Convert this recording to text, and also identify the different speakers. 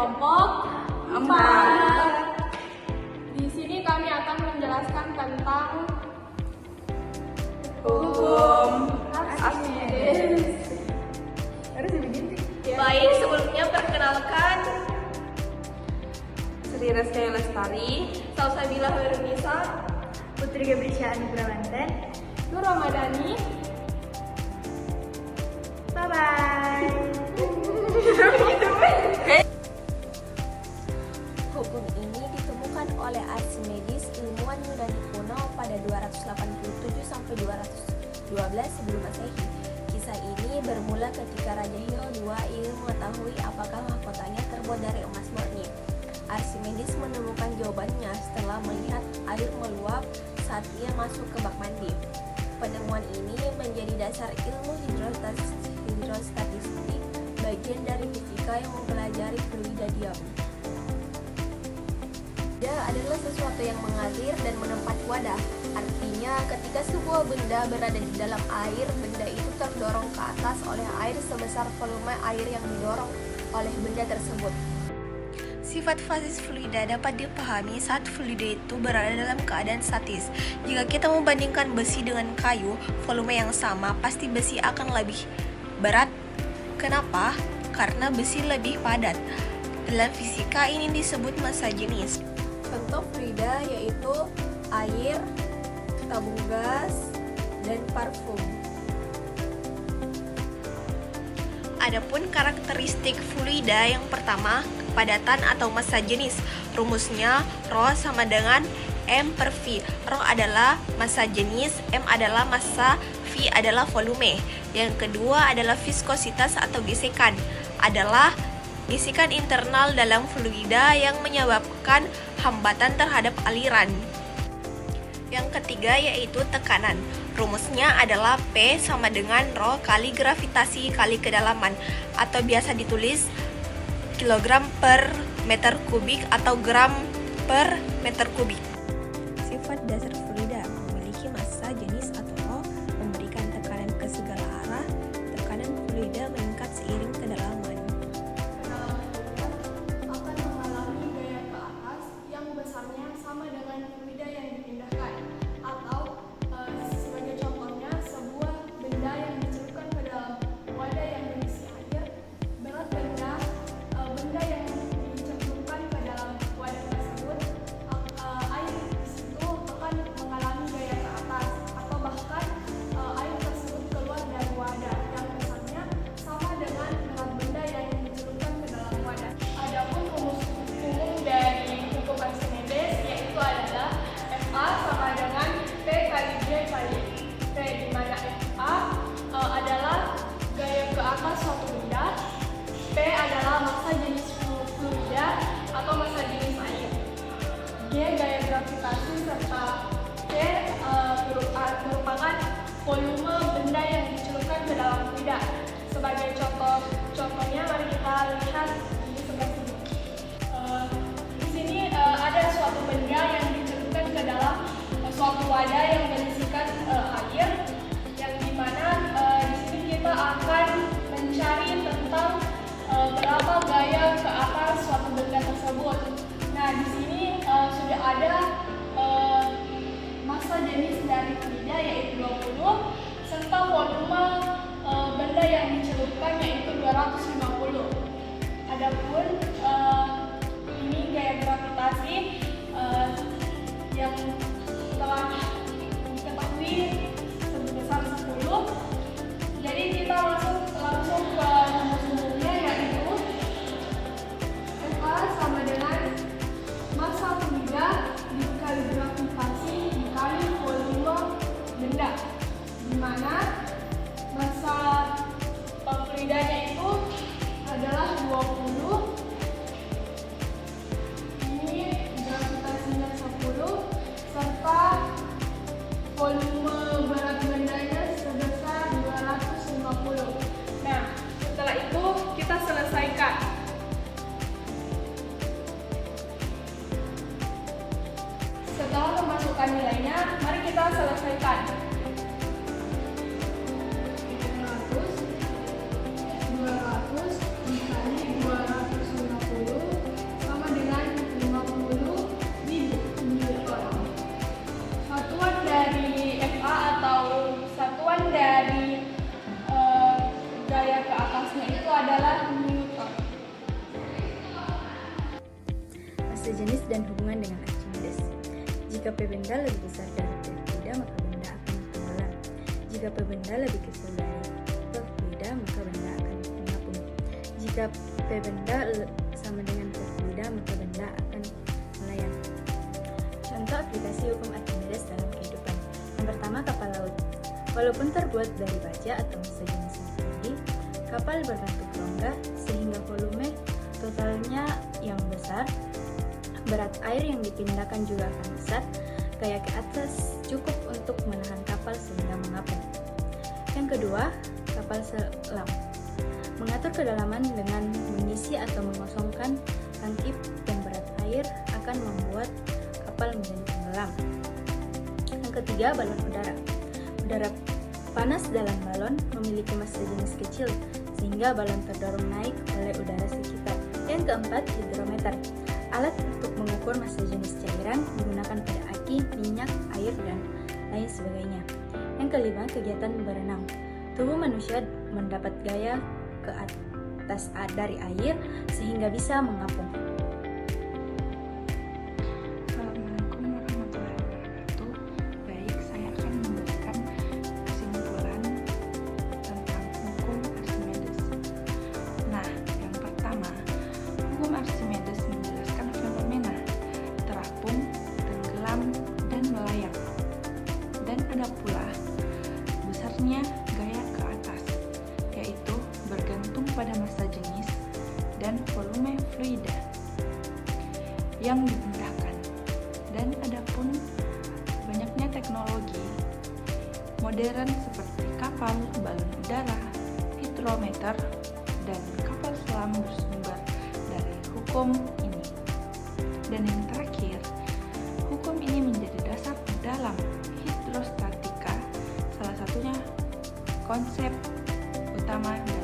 Speaker 1: kelompok 4. Di sini kami akan menjelaskan tentang
Speaker 2: hukum
Speaker 1: Archimedes.
Speaker 2: Baik, sebelumnya perkenalkan Sri Rizky Lestari, Salsabila Hoirunisa,
Speaker 3: Putri Gabricia Anugramanten.
Speaker 1: Nur Ramadhani.
Speaker 3: Bye-bye.
Speaker 4: Hukum ini ditemukan oleh Archimedes, ilmuwan Yunani kuno pada 287 sampai 212 sebelum Masehi. Kisah ini bermula ketika Raja Hero II ingin mengetahui apakah mahkotanya terbuat dari emas murni. Archimedes menemukan jawabannya setelah melihat air meluap saat ia masuk ke bak mandi. Penemuan ini menjadi dasar ilmu hidrostatistik, bagian dari fisika yang mempelajari fluida diam. Fluida adalah sesuatu yang mengalir dan menempat wadah. Artinya, ketika sebuah benda berada di dalam air, benda itu terdorong ke atas oleh air sebesar volume air yang didorong oleh benda tersebut. Sifat fasis fluida dapat dipahami saat fluida itu berada dalam keadaan statis. Jika kita membandingkan besi dengan kayu, volume yang sama, pasti besi akan lebih berat. Kenapa? Karena besi lebih padat. Dalam fisika ini disebut massa jenis. Contoh fluida yaitu air, tabung gas, dan parfum. Adapun karakteristik fluida yang pertama, kepadatan atau massa jenis. Rumusnya Rho sama dengan M per V. Rho adalah massa jenis, M adalah massa, V adalah volume. Yang kedua adalah viskositas atau gesekan. Adalah gesekan internal dalam fluida yang menyebabkan hambatan terhadap aliran. Yang ketiga yaitu tekanan. Rumusnya adalah P sama dengan Rho kali gravitasi kali kedalaman, atau biasa ditulis kilogram per meter kubik atau gram per meter kubik. Sifat dasar fluida memiliki massa jenis atau Rho, memberikan tekanan ke segala arah. Tekanan fluida meningkat seiring kedalaman.
Speaker 1: Akan mengalami gaya ke atas yang besarnya sama dengan fluida yang dipindahkan. Atau sebagai contohnya, sebuah benda yang dicelupkan ke dalam wadah yang berisi air, berat benda yang dicelupkan ke dalam wadah tersebut, air di situ akan mengalami gaya ke atas, atau bahkan air tersebut keluar dari wadah yang besarnya sama dengan berat benda yang dicelupkan ke dalam wadah. Adapun rumus umum dari hukum Archimedes yaitu adalah FA sama dengan P kali G kali T, di mana FA adalah gaya ke atas suatu benda, P adalah massa jenis fluida atau massa jenis air, G gaya gravitasi, serta T merupakan volume benda yang dicelupkan ke dalam fluida. Sebagai contohnya mari kita lihat di sebelah sini. Di sini ada suatu benda yang dicelupkan ke dalam suatu wadah yang berisikan air, yang dimana di sini kita akan mencari tentang berapa gaya ke atas suatu benda tersebut. Nah, di sini sudah ada massa jenis dari fluida yaitu 20, serta volume benda yang dicelupkan yaitu 250. Adapun ini gaya gravitasi yang telah diketahui sebesar 10. Jadi kita langsung ke rumus umumnya, yaitu FA sama dengan massa fluida dikali gravitasi dikali volume benda, di mana massa fluidanya itu adalah 20, ini gravitasinya 10, serta volume
Speaker 3: Jika P benda lebih besar dari P fluida, maka benda akan tenggelam. Jika P benda lebih kecil dari P fluida, maka benda akan mengapung. Jika P benda sama dengan P fluida, maka benda akan melayang. Contoh aplikasi hukum Archimedes dalam kehidupan. Yang pertama, kapal laut. Walaupun terbuat dari baja atau sejenis yang tinggi, kapal berbentuk rongga sehingga volume totalnya yang besar. Berat air yang dipindahkan juga akan besar. Gaya ke atas cukup untuk menahan kapal sehingga mengapung. Yang kedua, kapal selam. Mengatur kedalaman dengan mengisi atau mengosongkan tangki dan berat air akan membuat kapal menjadi tenggelam. Yang ketiga, balon udara. Udara panas dalam balon memiliki massa jenis kecil sehingga balon terdorong naik oleh udara sekitar. Yang keempat, hidrometer. Alat untuk mengukur massa jenis cairan digunakan pada aki, minyak, air, dan lain sebagainya. Yang kelima, kegiatan berenang. Tubuh manusia mendapat gaya ke atas dari air sehingga bisa mengapung.
Speaker 5: Assalamualaikum warahmatullahi wabarakatuh. Baik, saya akan memberikan kesimpulan tentang hukum Archimedes. Nah, yang pertama, hukum Archimedes menjelaskan fenomena terapung, tenggelam, dan melayang. Dan ada pula besarnya gaya ke atas, yaitu bergantung pada massa jenis dan volume fluida yang dipindahkan. Dan ada pun banyaknya teknologi modern seperti kapal, balon udara, hidrometer, dan kapal selam bersumber dari hukum ini. Dan yang terakhir, hukum ini menjadi dasar dalam hidrostatika, salah satunya konsep utama dari